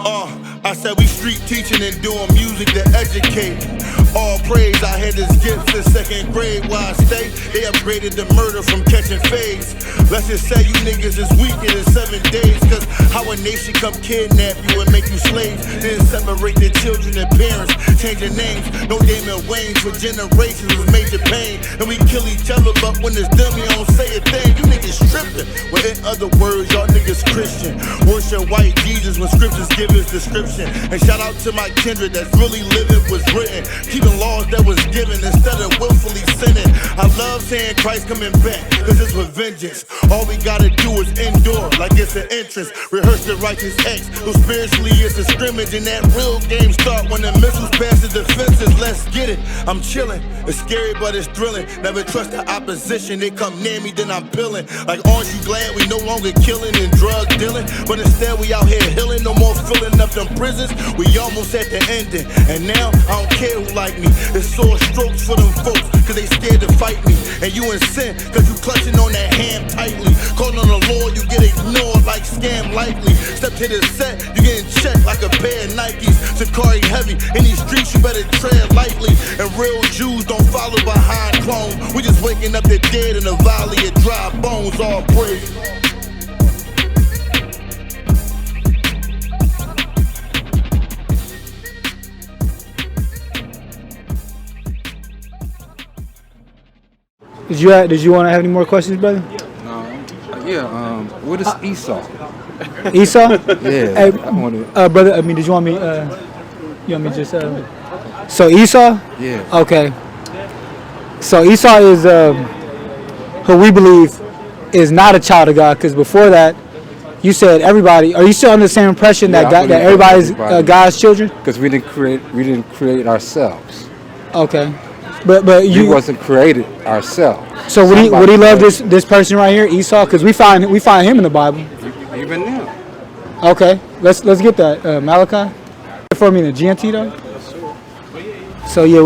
I said we street teaching and doing music to educate. All praise, I had this gift since second grade where I stay. They upgraded the murder from catching fades. Let's just say you niggas is weaker in 7 days. Cause how a nation come kidnap you and make you slaves, then separate their children and parents, change their names. No Damon Wayne's for generations was major pain. And we kill each other, but when it's done, we don't say a thing. You niggas tripping. Well, in other words, y'all niggas Christian. Worship white Jesus when scriptures give his description. And shout out to my kindred that's really living what's written, keeping laws that was given instead of willfully sinning. I love saying Christ coming back, cause it's with vengeance. All we gotta do is endure like it's an entrance. Rehearse the righteous acts, so spiritually it's a scrimmage. And that real game start when the missiles pass the defenses. Let's get it, I'm chilling. It's scary but it's thrilling. Never trust the opposition, they come near me then I'm peeling. Like aren't you glad we no longer killing and drug dealing, but instead we out here healing. No more filling up them prisons, we almost at the ending. And now I don't care who like me. It's sore strokes for them folks, cause they scared to fight me. And you in sin, cause you clutching on that ham tightly. Calling on the Lord, you get ignored like scam likely. Step to the set, you getting checked like a pair of Nikes. SICARII heavy, in these streets you better tread lightly. And real Jews don't follow behind clones. We just waking up the dead in a valley of dry bones. All praise. Did you want to have any more questions, brother? No. What is Esau? Esau? Yeah. Hey, I wanna... brother. I mean, did you want me? You want me just? So Esau? Yeah. Okay. So Esau is who we believe is not a child of God, because before that, you said everybody. Are you still under the same impression that God, that everybody's God's children? Because we didn't create ourselves. Okay. But you wasn't created ourselves. So would he love this person right here, Esau? Because we find him in the Bible. Even now. Okay, let's get that Malachi for me in the GNT though. So yeah,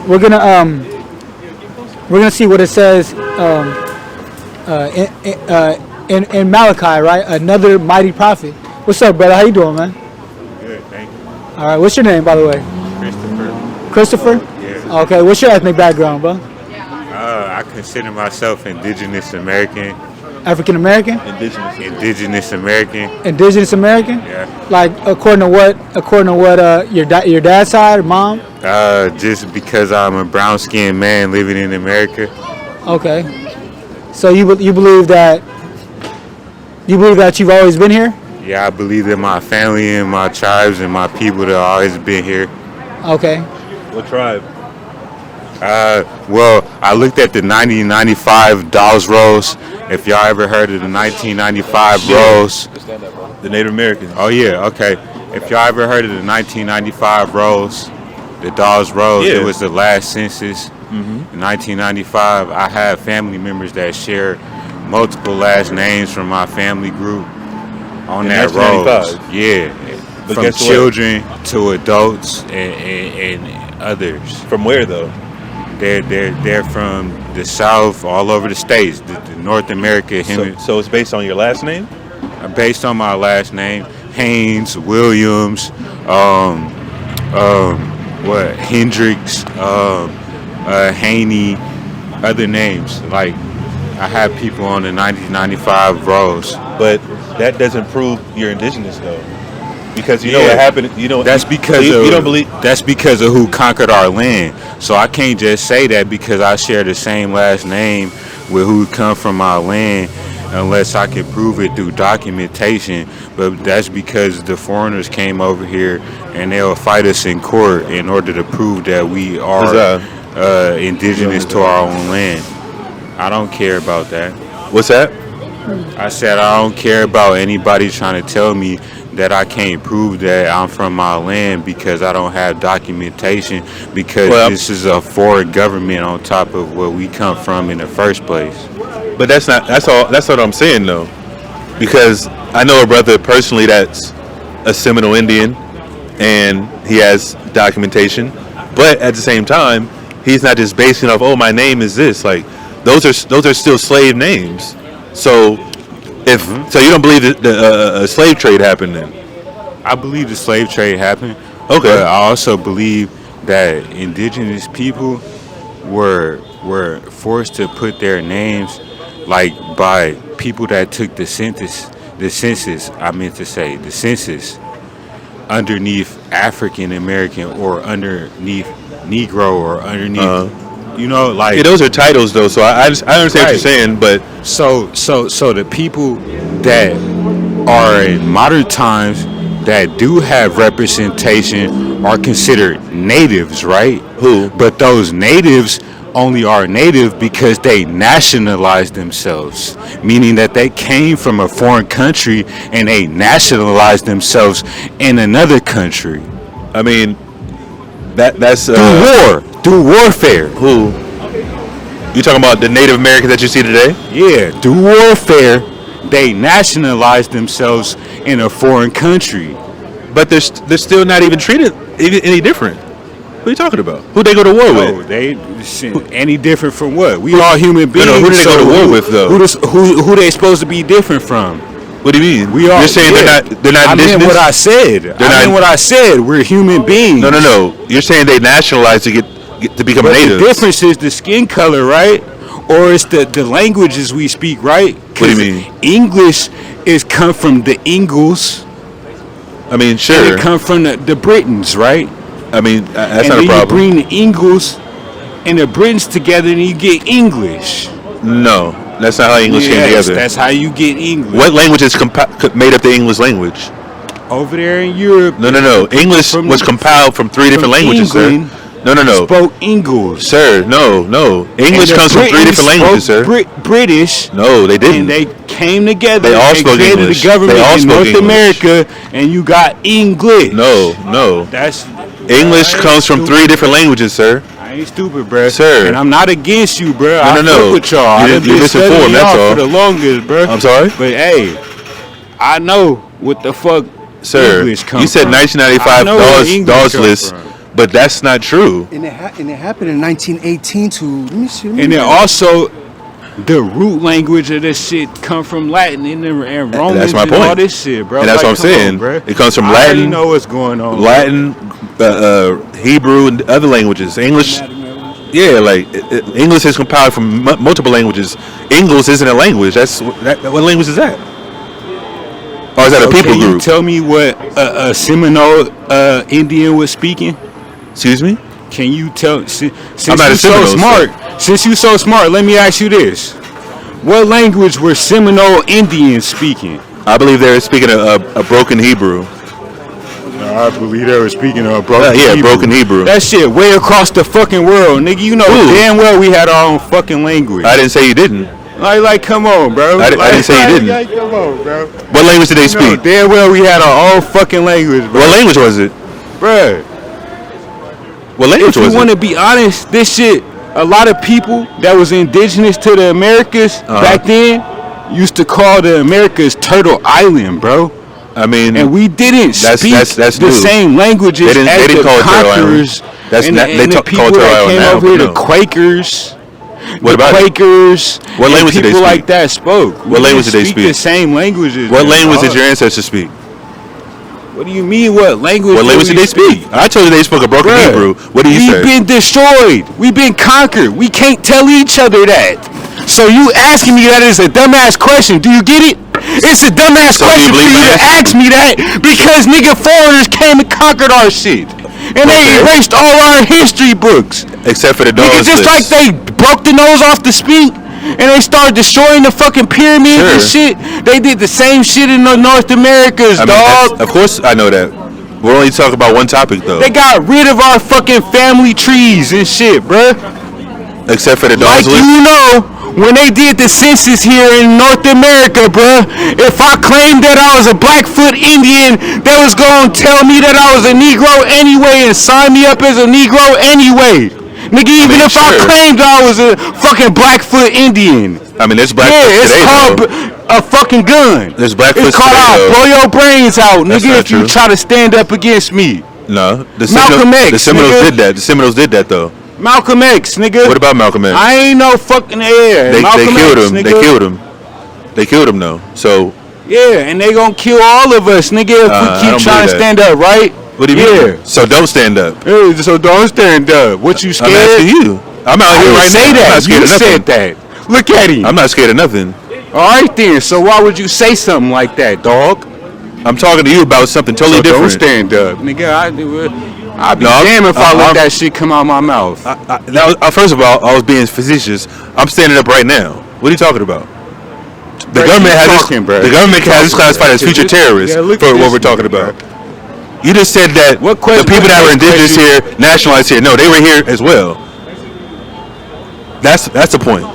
we're gonna see what it says in Malachi, right? Another mighty prophet. What's up, brother? How you doing, man? Good, thank you. All right, what's your name, by the way? Christopher. Christopher? Yeah. Okay, what's your ethnic background, bro? I consider myself indigenous American. African American? Indigenous American. Indigenous American? Yeah. Like according to what your dad's side or mom? Just because I'm a brown-skinned man living in America. Okay. So you believe that you've always been here? Yeah, I believe that my family and my tribes and my people that always been here. Okay. What tribe? Well, I looked at the 1995 Dawes Rolls. If y'all ever heard of the 1995 rolls. The Native Americans. Oh yeah, okay. If y'all ever heard of the 1995 rolls, the Dawes Rolls, yeah. It was the last census. In 1995, I have family members that share multiple last names from my family group on that rolls. Yeah, but from children to adults and others. From where though? They're from the South, all over the states, the North America. So it's based on your last name? Based on my last name, Haynes, Williams, Hendricks, Haney, other names. Like I have people on the 1995 rolls. But that doesn't prove you're indigenous though. Because you know what happened, that's because you don't believe that's because of who conquered our land. So I can't just say that because I share the same last name with who come from my land unless I can prove it through documentation. But that's because the foreigners came over here and they'll fight us in court in order to prove that we are indigenous to our own land. I don't care about that. What's that? I said I don't care about anybody trying to tell me that I can't prove that I'm from my land because I don't have documentation, because this is a foreign government on top of where we come from in the first place. But that's what I'm saying though. Because I know a brother personally that's a Seminole Indian and he has documentation, but at the same time he's not just basing off, oh, my name is this. Like those are still slave names. So so you don't believe that a slave trade happened then? I believe the slave trade happened. Okay. But I also believe that indigenous people were forced to put their names like by people that took the census underneath African American or underneath Negro or underneath like Yeah, those are titles though, so I understand what Right. you're saying, but so the people that are in modern times that do have representation are considered natives, right? Who? But those natives only are native because they nationalized themselves, meaning that they came from a foreign country and they nationalized themselves in another country I mean that's through warfare. who? You talking about the Native Americans that you see today? Yeah, through warfare, they nationalized themselves in a foreign country. But they're still not even treated any different. What are you talking about? Who they go to war Oh, with? they any different from what? We all human beings. who do they go to war with, though? Who they supposed to be different from? What do you mean? We all. You're saying yeah. they're not I indigenous? meant what I said. What I said. We're human beings. No. You're saying they nationalized to get to become But natives. the difference is the skin color, right? Or it's the languages we speak, right? What do you mean? English is come from the Ingles. I mean, And sure. it come from the Britons, right? I mean, that's And not a then problem. you bring the Ingles and the Britons together and you get English. No, that's not how English came Yes, together. that's how you get English. What language is made up the English language? Over there in Europe. No. English From- was compiled from three different languages, England, sir. No. Spoke English. Sir, no. English And the comes from three Britons different languages, sir. spoke British. No, they didn't. And they came together They all and spoke created English. a government They all in spoke North English. America, and you got English. No. That's English I ain't comes from stupid. three different languages, sir. I ain't stupid, bruh. Sir. And I'm not against you, bruh. I No. fuck with y'all. You- I've you been misinformed, studying that's y'all all. for the longest, bruh. I'm sorry? But hey, I know what the fuck Sir, English come you said from. 1995 I know where English DAWs come list, from. but that's not true. And it happened in 1918 to, let me see. And then also, the root language of this shit come from Latin and Romans That's my and all point. this shit, bro. And that's Like, what I'm come saying. on, bruh. It comes from I already Latin, know what's going on. Latin, Hebrew, and other languages. English, yeah, like English is compiled from multiple languages. English isn't a language. What language is that? Or is that a So people can you group? tell me what a Seminole Indian was speaking? Excuse me? Can you tell? Since I'm not you a so Seminole, smart, since you so smart, let me ask you this: what language were Seminole Indians speaking? I believe they're speaking a broken Hebrew. I believe they were speaking a broken Yeah, broken Hebrew. That shit way across the fucking world, nigga. You know Who? damn well we had our own fucking language. I didn't say you didn't. Like, come on, bro. I didn't say you didn't. Like, come on, bro. What language did they You know speak? damn well we had our own fucking language, bro. What language was it? Bruh. What language If was you want it? to be honest, this shit, a lot of people that was indigenous to the Americas back then used to call the Americas Turtle Island, bro. I mean, And we didn't speak that's the new. same languages They didn't as the call it Turtle Island. conquerors That's and, not- the, they and the call people it Turtle that Island came now, over here, but the no. Quakers. What about it? Quakers? What and language did they people speak? like that spoke. What language did they speak? speak? The same languages. What man, language did dog. your ancestors speak? What do you mean? What language? What language did they speak? I told you they spoke a broken Bruh, Hebrew. What do you say? We've been destroyed. We've been conquered. We can't tell each other that. So you asking me that is a dumbass question. Do you get it? It's a dumbass So do you question for believe you my to answer? ask me that because nigga foreigners came and conquered our shit. And they Okay. erased all our history books. Except for the Nigga, dogs just list. like they broke the nose off the speak and they started destroying the fucking pyramids and Sure. shit. They did the same shit in the North Americas, I mean, dog. of course I know that. We're only talking about one topic though. They got rid of our fucking family trees and shit, bruh. Except for the Like dogs list. you know, when they did the census here in North America, bruh, if I claimed that I was a Blackfoot Indian, they was gonna tell me that I was a Negro anyway and sign me up as a Negro anyway. Nigga, even mean, if I sure. claimed I was a fucking Blackfoot Indian. I mean, there's Blackfoot Yeah, it's today called though. a fucking gun. There's Blackfoot It's called today, I'll though. blow your brains out, That's nigga, not if you true. try to stand up against me. No, Malcolm X, the Seminoles nigga. did that. The Seminoles did that though. Malcolm X, nigga. What about Malcolm X? I ain't no fucking air. They Malcolm killed X, him. nigga. They killed him. They killed him though. So Yeah, and they gonna kill all of us, nigga, if we keep trying to stand up, right? What do you mean? So don't stand up. Hey, so don't stand up. What you scared? I'm asking you. I'm out here right now. I'm not scared of nothing. You said that. Look at him. I'm not scared of nothing. All right then. So why would you say something like that, dog? I'm talking to you about something totally different. Don't stand up, nigga. I'd be damn if I let that shit come out my mouth. First of all, I was being facetious. I'm standing up right now. What are you talking about? The government has this classified as future terrorists for what we're talking about. You just said that the people that were indigenous here, nationalized here. No, they were here as well. That's the point.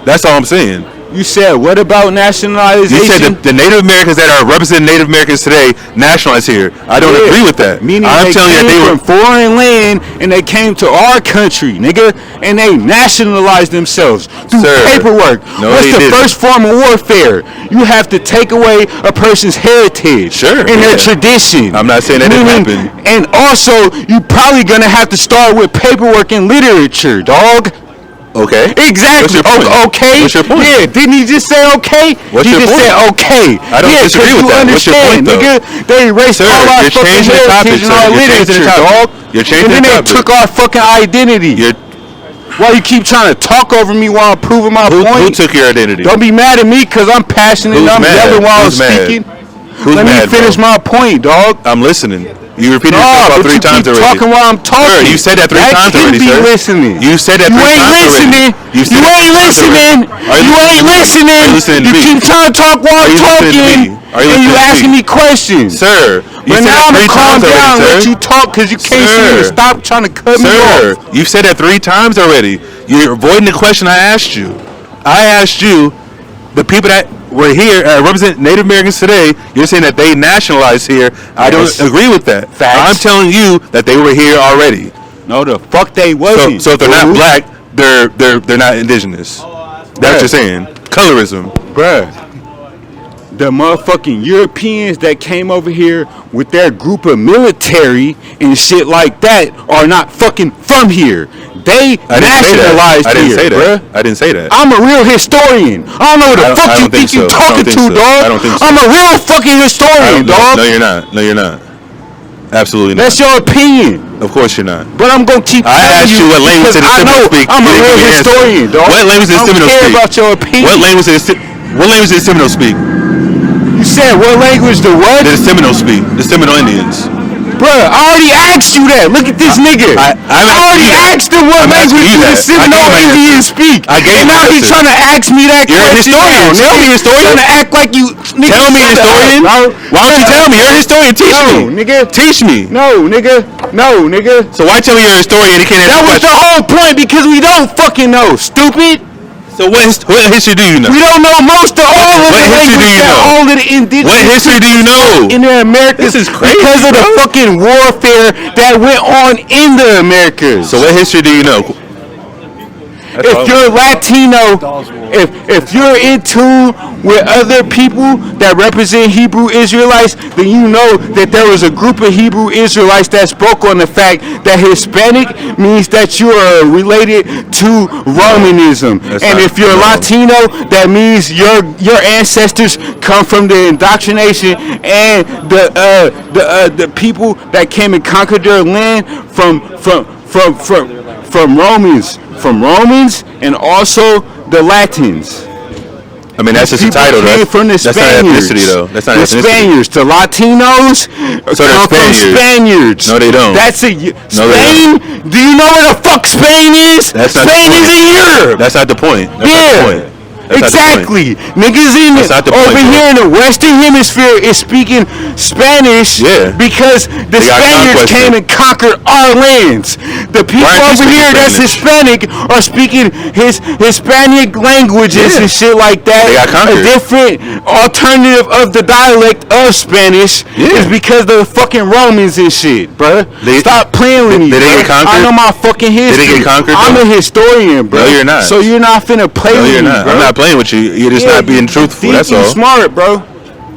That's all I'm saying. You said what about nationalization? You said the Native Americans that are representing Native Americans today nationalized here. I don't agree with that. Meaning I'm telling you that they were from foreign land and they came to our country, nigga, and they nationalized themselves through paperwork. What's the first form of warfare? You have to take away a person's heritage and their tradition. I'm not saying that didn't happen. And also, you probably gonna have to start with paperwork and literature, dog. Okay. Exactly. Okay. What's your point? Yeah. Didn't he just say okay? What's your point? He just said okay. I don't disagree with that. What's your point, though? Nigga, they erased all our fucking heritage and our literature, dog. You're changing the topic. And then they took our fucking identity. Why you keep trying to talk over me while I'm proving my point? Who took your identity? Don't be mad at me because I'm passionate and I'm yelling while I'm speaking. Let me finish my point, dog. I'm listening. You repeated yourself about 3 times already. Talking while I'm talking. Sir, you said that 3 times already, sir. Listening. You said that 3 times already. You ain't listening. You ain't listening. Are you listening to me? You keep trying to talk while I'm talking. And you asking me questions. Sir, but now I'm going to calm down and let you talk because you can't see me. Stop trying to cut me off. Sir, you've said that 3 times already. You're avoiding the question I asked you. I asked you, the people that were here represent Native Americans today, you're saying that they nationalized here. I don't agree with that. Facts. I'm telling you that they were here already. No, the fuck they wasn't. So if they're not black, they're not indigenous. That's what you're saying. Colorism. Bruh. The motherfucking Europeans that came over here with their group of military and shit like that are not fucking from here. They nationalized here, bruh. I didn't say that. I'm a real historian. I don't know what the fuck you think you're talking to, dog. I don't think so. I'm a real fucking historian, dog. No, you're not. No, you're not. Absolutely not. That's your opinion. Of course you're not. But I'm gonna keep telling you. I asked you what language did the Seminoles speak. I'm a real historian, dog. What language did the Seminoles speak? I don't care about your opinion. What language did the Seminoles speak? You said what language the what? Did the Seminoles speak? The Seminole Indians. Bruh, I already asked you that. Look at this nigga. I already asked him what language do the Seminole Indians speak. I gave and now he's trying to ask me that question. You're a historian. Tell me, historian. Trying to act like you. Nigga, tell me, historian. Why don't you tell me? You're a historian. Teach me. Nigga. Teach me. No, nigga. No, nigga. So why tell me you're a historian and you can't answer the question? That was the whole point because we don't fucking know. Stupid. So what history do you know? We don't know most of all of the language that all of the indigenous. What history do you know? In the Americas. This is crazy, because of the fucking warfare that went on in the Americas. So what history do you know? If you're Latino, if you're in tune with other people that represent Hebrew Israelites, then you know that there was a group of Hebrew Israelites that spoke on the fact that Hispanic means that you are related to Romanism. And if you're Latino, that means your ancestors come from the indoctrination and the people that came and conquered their land from Romans and also the Latins. I mean, that's just a title, though. From the that's not ethnicity, though. That's not ethnicity. Spaniards. The Latinos come from Spaniards. No, they don't. That's Spain. Do you know where the fuck Spain is? Spain is in Europe. That's not the point. That's not the point. Exactly. Niggas over here in the Western Hemisphere is speaking Spanish because the Spaniards came and conquered our lands. The people over here that's Hispanic are speaking Hispanic languages and shit like that. A different alternative of the dialect of Spanish is because of the fucking Romans and shit, bruh. Stop playing with me, bro. I know my fucking history. Did they get conquered? I'm a historian, bro. No, you're not. So you're not finna play with me, bro. I'm not playing with you. You're just not being truthful. That's all. You're smart, bro.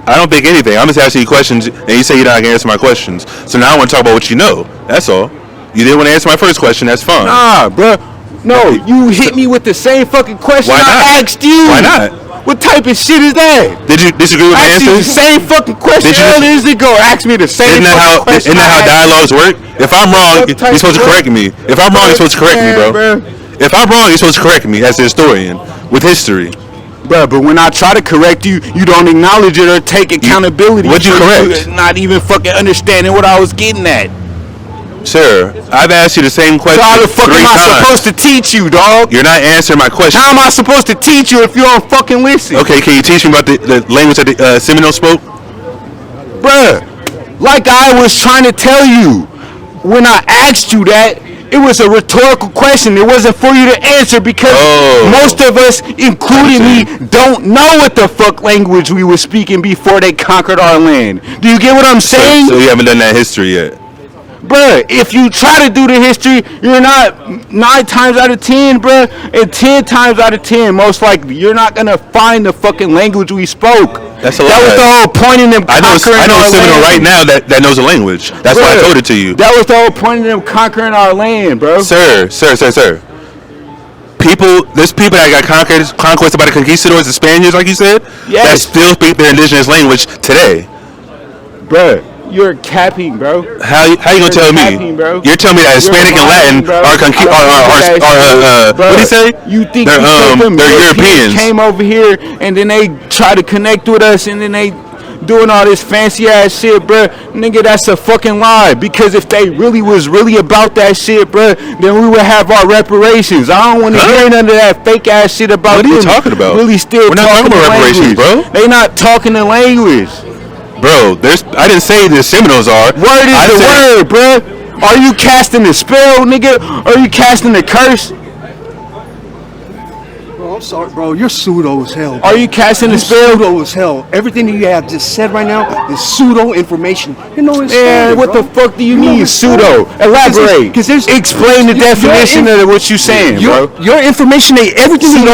I don't think anything. I'm just asking you questions, and you say you're not gonna answer my questions. So now I want to talk about what you know. That's all. You didn't want to answer my first question. That's fine. Nah, bro. No, you hit me with the same fucking question I asked you. Why not? What type of shit is that? Did you disagree with my Ask you answer? the same fucking question earlier as ago. Ask me the same fucking question. Isn't that how dialogues work? If I'm wrong, you're supposed to correct me. If I'm wrong, you're supposed to correct me, bro. If I'm wrong, you're supposed to correct me as a historian with history. Bro, but when I try to correct you, you don't acknowledge it or take accountability. What'd you correct? Not even fucking understanding what I was getting at. Sir, I've asked you the same question. So how the fuck 3 am I times. supposed to teach you, dog? You're not answering my question. How am I supposed to teach you if you don't fucking listen? Okay, can you teach me about the language that the Seminole spoke? Bruh, like I was trying to tell you, when I asked you that, it was a rhetorical question. It wasn't for you to answer because most of us, including me, don't know what the fuck language we were speaking before they conquered our land. Do you get what I'm saying? So you haven't done that history yet. Bruh, if you try to do the history, you're not 9 times out of 10, bruh, and 10 times out of 10, most likely, you're not gonna find the fucking language we spoke. That's a lot. That was the whole point in them conquering I know our a Seminole land. right now that knows the language. That's why I told it to you. That was the whole point of them conquering our land, bro. Sir. There's people that got conquered by the conquistadors, the Spaniards, like you said, that still speak their indigenous language today. Bruh, you're capping, bro. How you gonna tell me? Bro. You're telling me that Hispanic and Latin are what do you say? You think they're Europeans? Came over here and then they try to connect with us and then they doing all this fancy ass shit, bro. Nigga, that's a fucking lie. Because if they was really about that shit, bro, then we would have our reparations. I don't want to hear none of that fake ass shit about. What are you talking about? Really, still we're not talking about reparations, bro. They not talking the language. Bro, I didn't say the Seminoles are. Word is the word, bro. Are you casting the spell, nigga? Or are you casting the curse? Bro, I'm sorry, bro. You're pseudo as hell. Are you casting the spell? Pseudo as hell. Everything that you have just said right now is pseudo information. You know it's what the fuck do you mean pseudo? Elaborate. Explain the definition of what you saying, bro. Your information, everything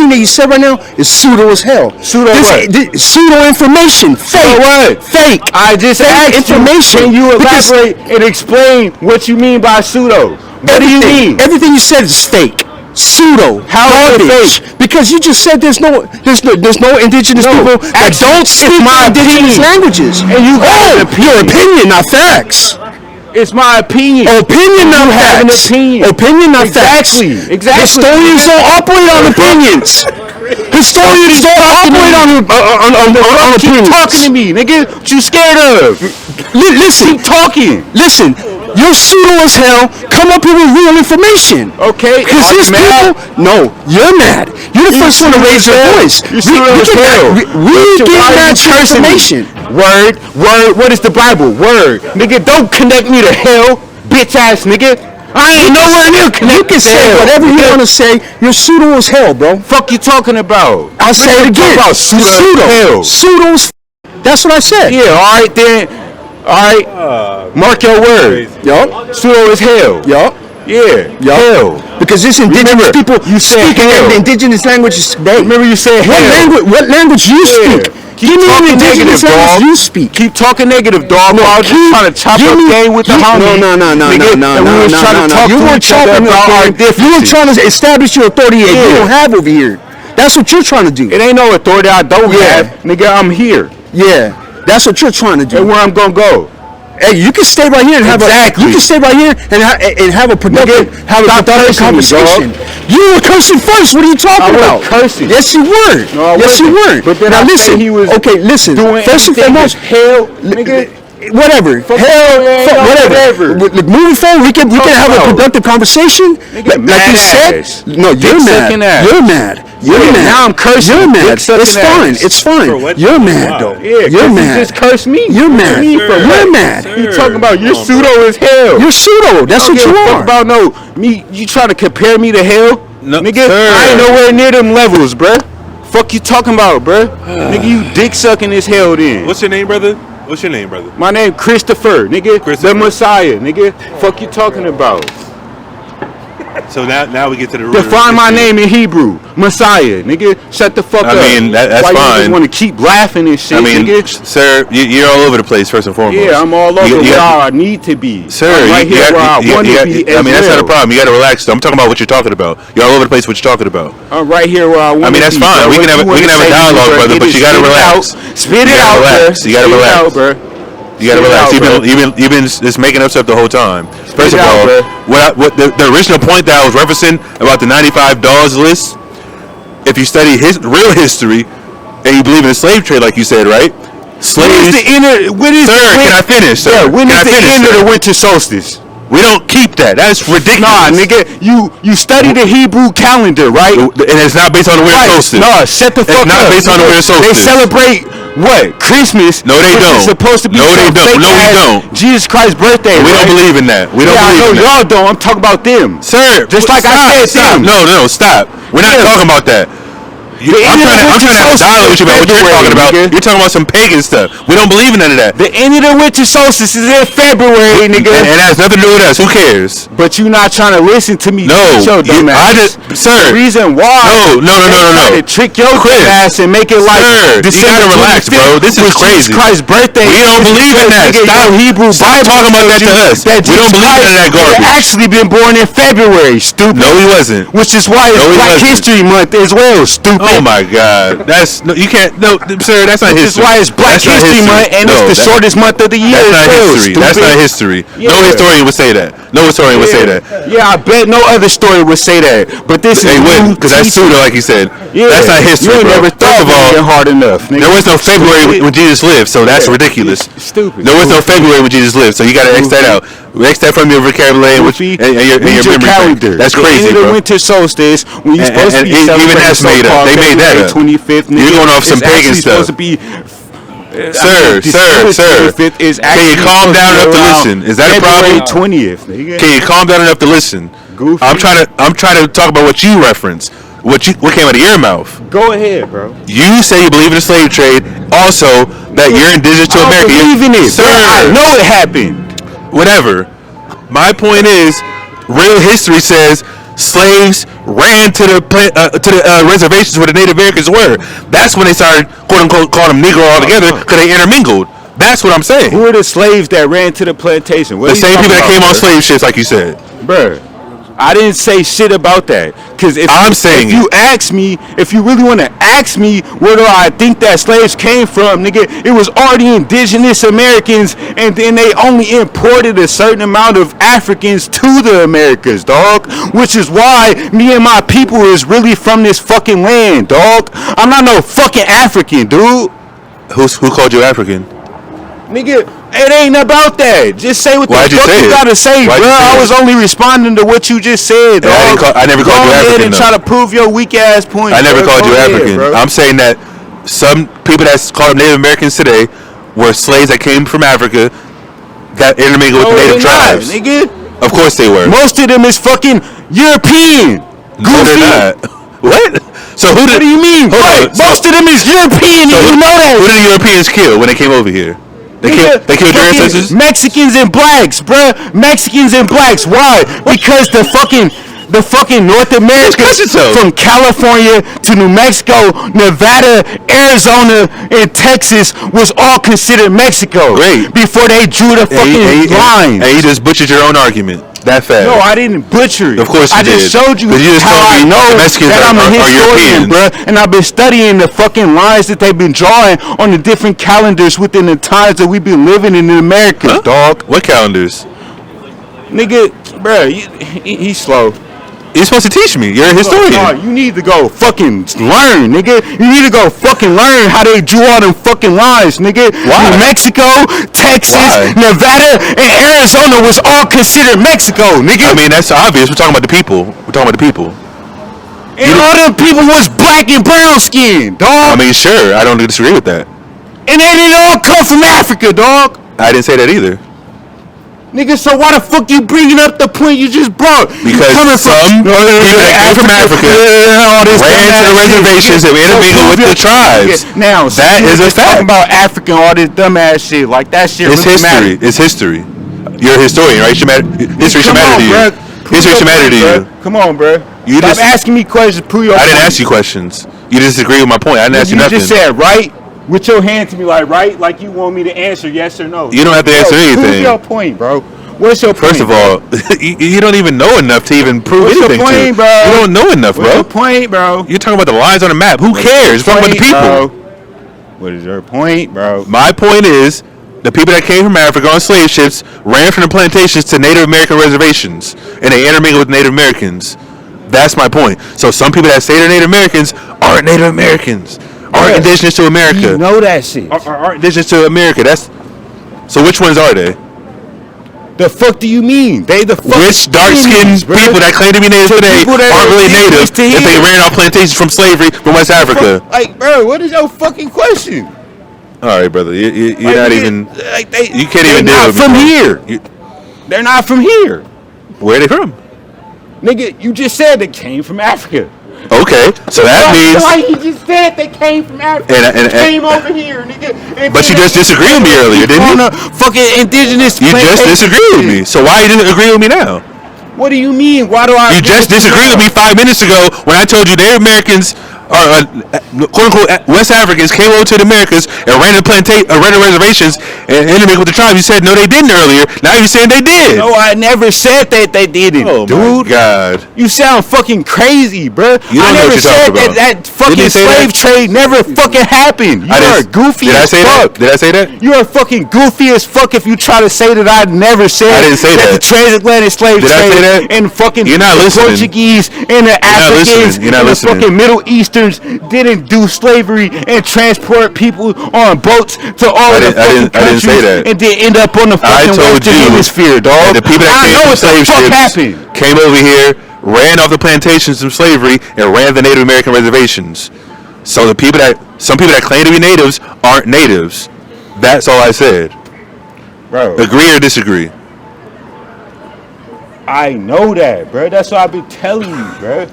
that you said right now is pseudo as hell. Pseudo what? Pseudo information. Fake. What? Fake. I just asked information. Can you elaborate and explain what you mean by pseudo? What do you mean? Everything you said is fake. Pseudo. How is it fake? Because you just said there's no indigenous people that don't speak indigenous languages. And you got your opinion, not facts. It's my opinion. Opinion, not facts. Have an opinion. Opinion, not facts. Exactly. Historians don't operate on opinions. Historians don't operate on opinions. Keep talking to me, nigga. What you scared of? Listen. Keep talking. Listen. You're pseudo as hell. Come up here with real information. Okay. Because these people. No, you're mad. You're the first one to raise your voice. You're pseudo as hell. We get mad to information. Word. What is the Bible? Word. Nigga, don't connect me to hell, bitch ass nigga. I ain't nowhere near connected. You can say whatever you want to say. You're pseudo as hell, bro. Fuck you talking about? I'll say it again. Pseudo. That's what I said. Yeah, all right then. All right. Mark your word. Yup. Pseudo as hell. Yup. Yeah. Hell. Because this indigenous people speaking indigenous languages today. Remember you said hell. What language you speak? Keep talking negative, dog. You speak. Keep talking negative, dog. I was just trying to chop up game with the homie. No. You weren't chopping up game. You were trying to establish your authority that you don't have over here. That's what you're trying to do. It ain't no authority I don't have. Nigga, I'm here. Yeah. That's what you're trying to do. And where I'm gonna go. Hey, you can stay right here and have a productive conversation. You were cursing first. What are you talking about? Cursing. Yes, you were. No, yes, you weren't. But then now listen. Listen. First and foremost, hell, nigga. Whatever. Whatever. Look, moving forward, we can have a productive conversation. Like you said. No, you're mad. You're mad. You're mad. Now I'm cursing. You're mad. It's fine. You're mad though. You're mad. You just cursed me. You're mad. You're mad. You talking about you're pseudo as hell. You're pseudo. That's what you are. About me. You trying to compare me to hell? No, nigga, sir. I ain't nowhere near them levels, bruh. Fuck you talking about, bruh? Nigga, you dick sucking as hell then. What's your name, brother? My name Christopher, nigga. The Messiah, nigga. Fuck you talking about? So now we get to the root. Define my name in Hebrew. Messiah, nigga. Shut the fuck up. I mean, that's fine. Why you want to keep laughing and shit, I mean, nigga? sir, you're all over the place, first and foremost. Yeah, I'm all over where I need to be. Sir, I'm right here where I want to be. I mean, that's not a problem. You got to relax. I'm talking about what you're talking about. You're all over the place. What you're talking about. I'm right here where I want to be. I mean, that's fine. We can have a dialogue, brother. But you got to relax. Spit it out, bro. You got to relax, bro. You gotta relax. You've been just making up stuff the whole time. First of all, what the original point that I was referencing about the $95 list, if you study real history and you believe in the slave trade, like you said, right? Slaves. Can I finish, sir? Yeah, when is the end of the winter solstice? We don't keep that. That's ridiculous. Nah, nigga, you study the Hebrew calendar, right? And it's not based on the winter solstice. No, shut the fuck up. It's not based on the winter solstice. They celebrate what? Christmas. No, they don't. It's supposed to be no, they don't. No, we don't. Jesus Christ's birthday. We don't believe in that. We don't believe in that. I know y'all don't. I'm talking about them. Sir, just like I said, them. No, stop. We're not talking about that. I'm trying to have a dialogue with you about what you're talking about. You're talking about some pagan stuff. We don't believe in none of that. The end of the winter solstice is in February, nigga. And that has nothing to do with us. Who cares? But you not trying to listen to me. No, sir. The reason why. No. To trick your ass and make it like. Sir, you gotta relax, bro. This is crazy. Jesus Christ's birthday. We don't believe in that. Stop Hebrew Bible talking about that to us. We don't believe in that garbage. He actually been born in February. Stupid. No, he wasn't. Which is why it's Black History Month as well. Stupid. Oh my God. You can't. No, sir. That's not history. That's why it's Black History Month, and it's the shortest month of the year. That's not history. That's not history. No historian would say that. No historian would say that. Yeah, I bet no other story would say that. But this they wouldn't, because that's pseudo, like you said. Yeah, that's not history. You never thought of all hard enough. There was no February when Jesus lived, so that's ridiculous. Stupid. There was no February when Jesus lived, so you got to X that out. X that from your vocabulary and your memory calendar. That's crazy, bro. The winter solstice when you're supposed to be even that's made up. They made that up. 25th. You're going off some pagan stuff. Supposed to be. Sir. Can you calm down enough to listen? Is that a problem? 20th. Can you calm down enough to listen? Goofy. I'm trying to talk about what you reference. What came out of your mouth? Go ahead, bro. You say you believe in the slave trade. Also, that you're indigenous to America. I believe in it, sir. I know it happened. Whatever. My point is, real history says slaves ran to the reservations where the Native Americans were. That's when they started, quote unquote, calling them Negro altogether because they intermingled. That's what I'm saying. Who are the slaves that ran to the plantation? The same people that came on slave ships, like you said. Bruh, I didn't say shit about that. Because if you really want to ask me where do I think that slaves came from, nigga, it was already indigenous Americans, and then they only imported a certain amount of Africans to the Americas, dog. Which is why me and my people is really from this fucking land, dog. I'm not no fucking African, dude. Who called you African? Nigga, it ain't about that. Just say what the fuck you gotta say, bro. I was only responding to what you just said, dog. I never called you African. Go ahead and try to prove your weak ass point. I never called you African. I'm saying that some people that's called Native Americans today were slaves that came from Africa that intermingled with the Native tribes. Nigga. Of course they were. Most of them is fucking European. No, they're not. What? So what do you mean? Most of them is European, and you know that. Who did the Europeans kill when they came over here? They killed your ancestors? Mexicans and blacks, bruh. Mexicans and blacks. Why? Because the fucking North Americans from California to New Mexico, Nevada, Arizona, and Texas was all considered Mexico. Great. Before they drew the fucking lines. And you just butchered your own argument. That fast. No, I didn't butcher it. Of course you did. I just showed you how I know that I'm a historian, bro. And I've been studying the fucking lines that they've been drawing on the different calendars within the times that we've been living in America, dog. What calendars? Nigga, bro, he's slow. You're supposed to teach me. You're a historian. You need to go fucking learn, nigga. You need to go fucking learn how they drew all them fucking lines, nigga. Why? New Mexico, Texas, Nevada, and Arizona was all considered Mexico, nigga. I mean, that's obvious. We're talking about the people. And all them people was black and brown skinned, dog. I mean, sure. I don't disagree with that. And they didn't all come from Africa, dog. I didn't say that either. Nigga, so why the fuck you bringing up the point you just brought? Because some people that came from Africa ran to the reservations and intermingled with the tribes. Now, that is a fact. Talking about Africa, all this dumbass shit, like that shit. It's really history. Matters. It's history. You're a historian, right? History should matter to you. History should matter to you. Come on, bro. You Stop just asking me questions. Prove your I didn't point. ask you questions. You disagree with my point. I didn't ask you nothing. You just said right with your hand to me, like you want me to answer yes or no. You don't have to answer anything. Prove your point, bro. What's your point? First of all, you don't even know enough to even prove anything your point, to. Bro? You don't know enough, What's bro. your point, bro? You're talking about the lines on the map. Who cares? You're talking about the people. Bro? What is your point, bro? My point is, the people that came from Africa on slave ships ran from the plantations to Native American reservations, and they intermingled with Native Americans. That's my point. So some people that say they're Native Americans aren't Native Americans, aren't indigenous to America. You know that shit. Aren't indigenous to America. So which ones are they? The fuck do you mean? They the fuck. Which dark-skinned people that claim to be native today aren't really native if they ran off plantations from slavery from West Africa? Like, bro, what is your fucking question? All right, brother. You're like, not even. Like you can't even deal with me. They're not from here. They're not from here. Where are they from? Nigga, you just said they came from Africa. Okay, so that means. Why he just said they came from Africa? And came over here, nigga. But you just disagreed with me earlier, didn't you? Fucking indigenous. You just disagreed with me. So why you didn't agree with me now? What do you mean? Why do I? You just disagreed with me 5 minutes ago when I told you Native Americans, quote unquote West Africans, came over to the Americas and ran the reservations and intermingled with the tribes. You said no, they didn't earlier. Now you're saying they did. No, I never said that they didn't. Oh dude. My God, you sound fucking crazy, bro. You don't know what you're talking about. That fucking slave trade never fucking happened. You are goofy as fuck. Did I say that? You are fucking goofy as fuck if you try to say that I never said. I didn't say that. The transatlantic slave trade and fucking you're not listening. Portuguese and the Africans and the fucking Middle Easterns didn't do slavery and transport people on boats to all of the fucking countries. I didn't say that. And then end up on the fucking Western Hemisphere, dog. The people that came from slave ships came over here, ran off the plantations from slavery, and ran the Native American reservations. So some people that claim to be natives aren't natives. That's all I said. Bro. Agree or disagree? I know that, bro. That's what I've been telling you, bro.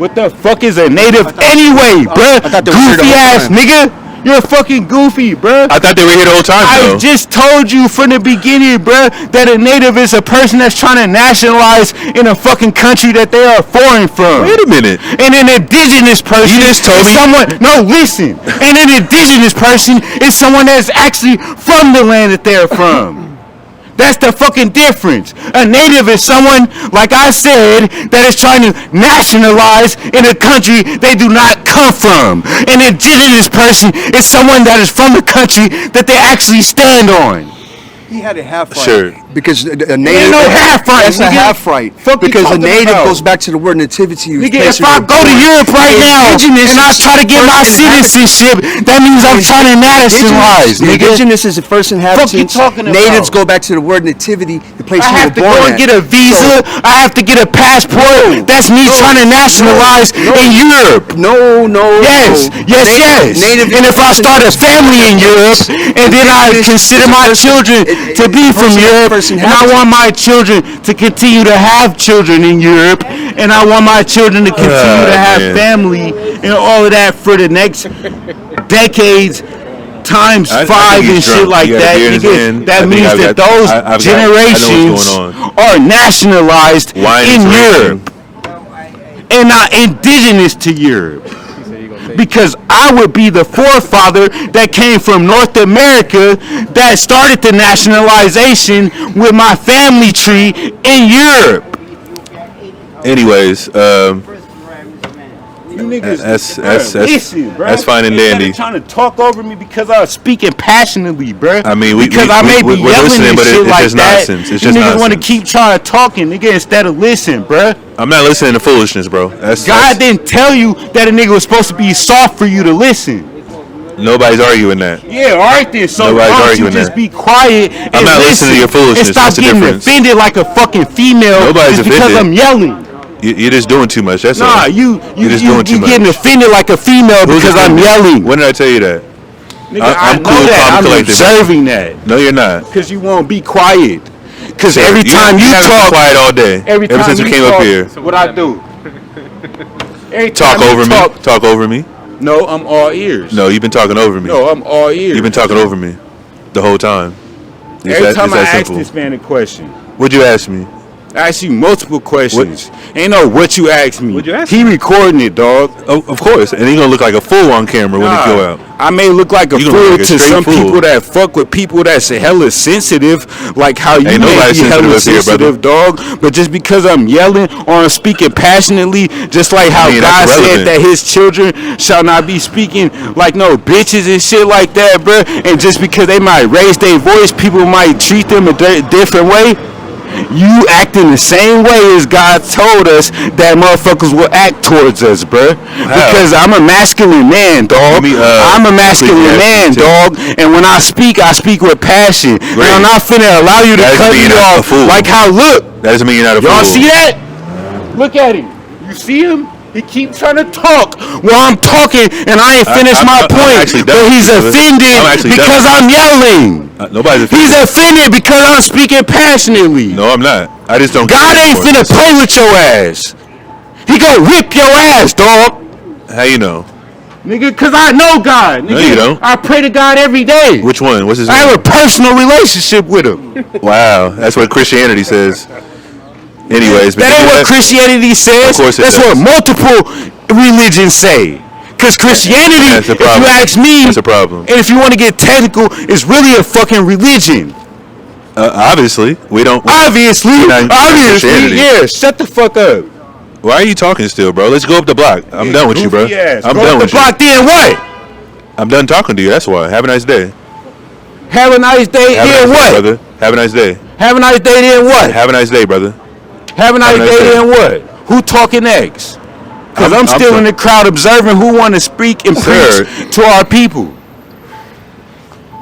What the fuck is a native anyway, bro? Goofy ass nigga. You're fucking goofy, bro. I thought they were here the whole time, though. I just told you from the beginning, bro, that a native is a person that's trying to nationalize in a fucking country that they are foreign from. Wait a minute. And an indigenous person. You just told me. No, listen. And an indigenous person is someone that's actually from the land that they're from. That's the fucking difference. A native is someone, like I said, that is trying to nationalize in a country they do not come from. An indigenous person is someone that is from the country that they actually stand on. He had a half right. Sure. Because a native. No half right. That's a half right. Because a native goes back to the word nativity. Nigga, if I go to Europe right now and I try to get my citizenship, that means I'm trying to nationalize. Indigenous is the first inhabitant. Natives go back to the word nativity, the place I have to go and get a visa. I have to get a passport. That's me trying to nationalize in Europe. No. Yes. Native. And if I start a family in Europe, and then I consider my children to be from Europe, and I want my children to continue to have children in Europe, and I want my children to continue to have family and all of that for the next decades times 5 and shit like that. That means that those generations are nationalized in Europe and not indigenous to Europe. Because I would be the forefather that came from North America that started the nationalization with my family tree in Europe. Anyways, you niggas, that's fine and dandy. Trying to talk over me because I was speaking passionately, bro. I mean, we're listening, but it's just nonsense. It's just niggas nonsense. want to keep trying to talking, nigga, instead of listen, bro. I'm not listening to foolishness, bro. God didn't tell you that a nigga was supposed to be soft for you to listen. Nobody's arguing that. Yeah, all right then. So why don't you just be quiet and I'm not listening to your foolishness. And stop getting offended like a fucking female. Nobody's offended. Because I'm yelling. You're just doing too much. That's all. Nah, you're doing too much. Getting offended like a female because I'm yelling. When did I tell you that? Nigga, I'm cool. I'm observing that. No, you're not. Because you won't be quiet. Because every time you talk, quiet all day. Ever since you came up here. So what I do? Talk over me. No, I'm all ears. No, you've been talking over me. No, I'm all ears. You've been talking over me the whole time. Every time I ask this man a question. What'd you ask me? I asked you multiple questions. Ain't know what you asked me. What'd you ask he me? recording it, dog. Of course, and he gonna look like a fool on camera when he go out. I may look like a You gonna fool look like a to straight some fool. people that fuck with people that's hella sensitive, like how you Ain't may nobody be hella sensitive here, dog. But just because I'm yelling or I'm speaking passionately, just like how mean, God that's said relevant. that His children shall not be speaking like no bitches and shit like that, bro. And just because they might raise their voice, people might treat them a different way. You acting the same way as God told us that motherfuckers will act towards us, bruh. Because I'm a masculine man, dog. I'm a masculine man, dog. And when I speak with passion. And I'm not finna allow you to cut me off. Like how, look. That doesn't mean you're not a fool. Y'all see that? Look at him. You see him? He keeps trying to talk while I'm talking, and I ain't finished my point. But he's offended because I'm yelling. Nobody's offended. He's offended because I'm speaking passionately. No, I'm not. I just don't. God ain't finna play with your ass. He gonna whip your ass, dog. How you know? Nigga, cause I know God. Nigga, No, you don't. I pray to God every day. Which one? What's his I name? have a personal relationship with him. Wow, that's what Christianity says. Anyways, That ain't what Christianity says. Of course it That's does. what multiple religions say. Because Christianity, That's a if you problem. ask me, That's a problem. and if you want to get technical, is really a fucking religion. Obviously, we don't. Obviously, Christianity. yeah. Shut the fuck up. Why are you talking still, bro? Let's go up the block. I'm done with you, bro. I'm done with you. Block then what? I'm done talking to you. That's why. Have a nice day. Have a nice day. Have a Then nice day, what? brother. Have a nice day. Have a nice day. Then what? Have a nice day, brother. Have a nice day. Then what? Who talking next? Because I'm still in the crowd observing who want to speak and preach to our people.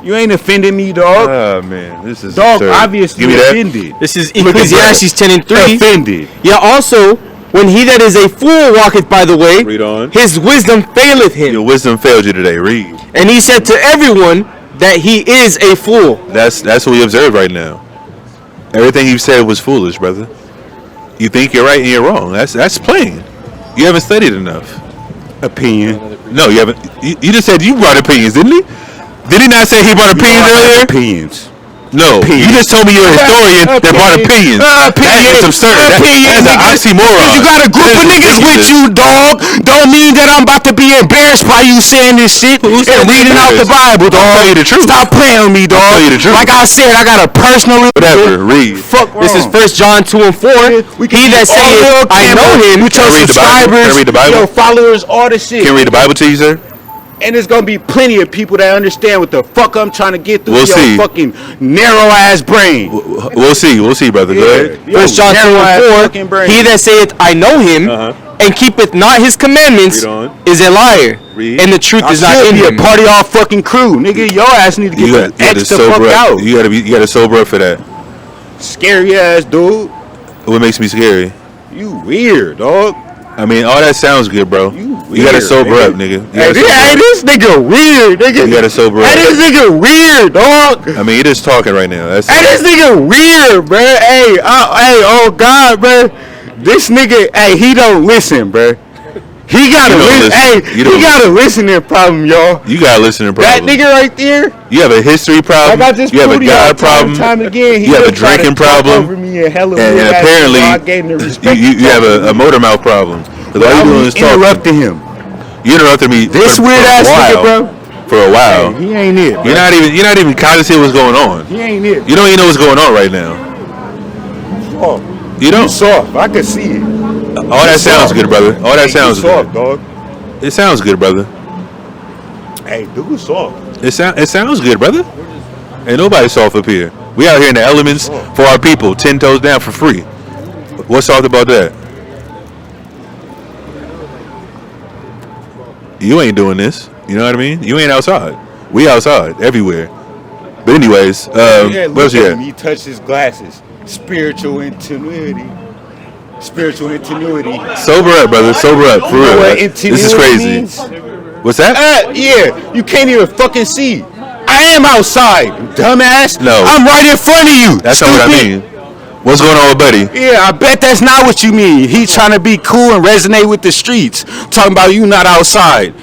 You ain't offending me, dog. Oh man, this is dog. absurd. Obviously Give me that. offended. This is Ecclesiastes 10:3. Offended. Yeah, also, when he that is a fool walketh by the way, Read on. his wisdom faileth him. Your wisdom failed you today. Read. And he said to everyone that he is a fool. That's what we observe right now. Everything you said was foolish, brother. You think you're right and you're wrong. That's plain. You haven't studied enough. Opinion. No, you haven't. You just said you brought opinions, didn't he? Did he not say he brought opinions earlier? Opinions. No, you just told me you're a historian that brought opinions. That's absurd. That's an oxymoron. You got a group of niggas with you, dog. Don't mean that I'm about to be embarrassed by you saying this shit and reading out the Bible, dog. I'll tell you the truth. Stop playing with me, dog. I'll tell you the truth. Like I said, I got a personal. Whatever. Read. Fuck wrong. This is 1 John 2:4. He that saith, I know him, with your Can I read the Bible? subscribers, Can I read the Bible? your followers, all the shit. Can you read the Bible to you, sir? And there's gonna be plenty of people that understand what the fuck I'm trying to get through We'll your see. fucking narrow ass brain. We'll see. We'll see, brother. Go ahead. 1 John 2:4. He that saith, I know him, and keepeth not his commandments, Read on. is a liar, Read. and the truth I is not should in be him. a party all fucking crew, nigga. Your ass need to get You the got to extra fuck sober out. up. You gotta sober up for that. Scary ass dude. What makes me scary? You weird, dog. I mean, all that sounds good, bro. You gotta weird, sober nigga. up, nigga. Hey, this nigga weird, nigga. You gotta sober up. Hey, this nigga weird, dog. I mean, you're just talking right now. That's Hey, this nigga weird, bro. Hey, oh God, bro. This nigga, hey, he don't listen, bro. He got a listen. Hey, he got a listening problem, y'all. You got a listening problem. That nigga right there. You have a history problem. Like I just you have a proved y'all God problem. Time again. You have a drinking problem. Over me and apparently, you have a motor mouth problem. Because all you doing is talking. Interrupting him. You interrupted me. This weird ass nigga, bro. For a while. Hey, he ain't it. Bro. You're not even cognizant of what's going on. He ain't it. You don't even know what's going on right now. Oh, you don't. Soft. I can see it. All that sounds good, brother. All that sounds soft, good. Dog. It sounds good, brother. Hey, dude, soft. It sounds good, brother. Ain't nobody soft up here. We out here in the elements for our people, 10 toes down for free. What's soft about that? You ain't doing this. You know what I mean? You ain't outside. We outside everywhere. But anyways, what else you got? He touched his glasses. Spiritual ingenuity. Spiritual ingenuity. Sober up, brother. Sober up. For real. This is crazy. Means? What's that? Yeah. You can't even fucking see. I am outside, dumbass. No. I'm right in front of you. That's not what I mean. What's going on with Buddy? Yeah, I bet that's not what you mean. He trying to be cool and resonate with the streets. Talking about you not outside.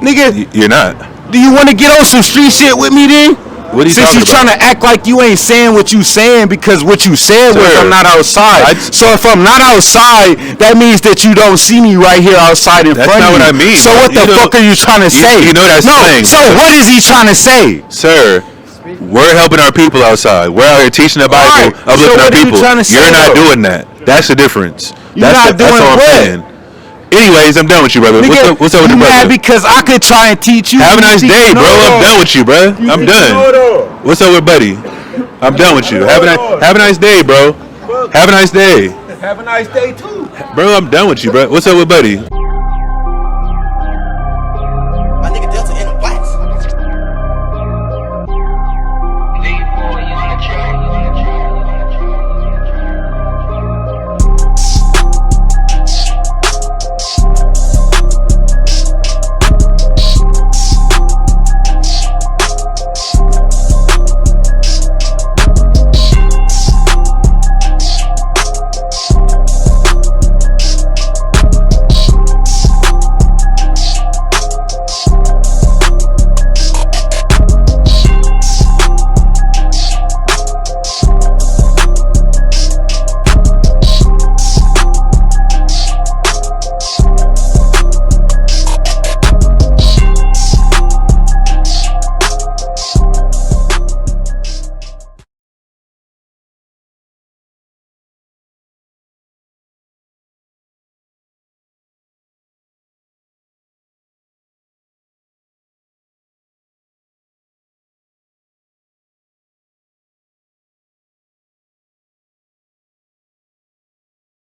Nigga. You're not. Do you want to get on some street shit with me then? What are you Since talking you trying to act like you ain't saying what you saying because what you said was I'm not outside. So if I'm not outside, that means that you don't see me right here outside in front of you. That's not what I mean. So what the fuck are you trying to say? You know that's slang. So what is he trying to say? Sir, we're helping our people outside. We're out here teaching the Bible, uplifting our people. You're not doing that. That's the difference. That's all I'm saying. Anyways, I'm done with you, brother. Nigga, what's up with the brother? mad because I could try and teach you. Have a nice day, bro. I'm done with you, bro. I'm done. What's up with buddy? I'm done with you. Have a nice day, bro. Have a nice day. Have a nice day too. Bro, I'm done with you, bro. What's up with buddy?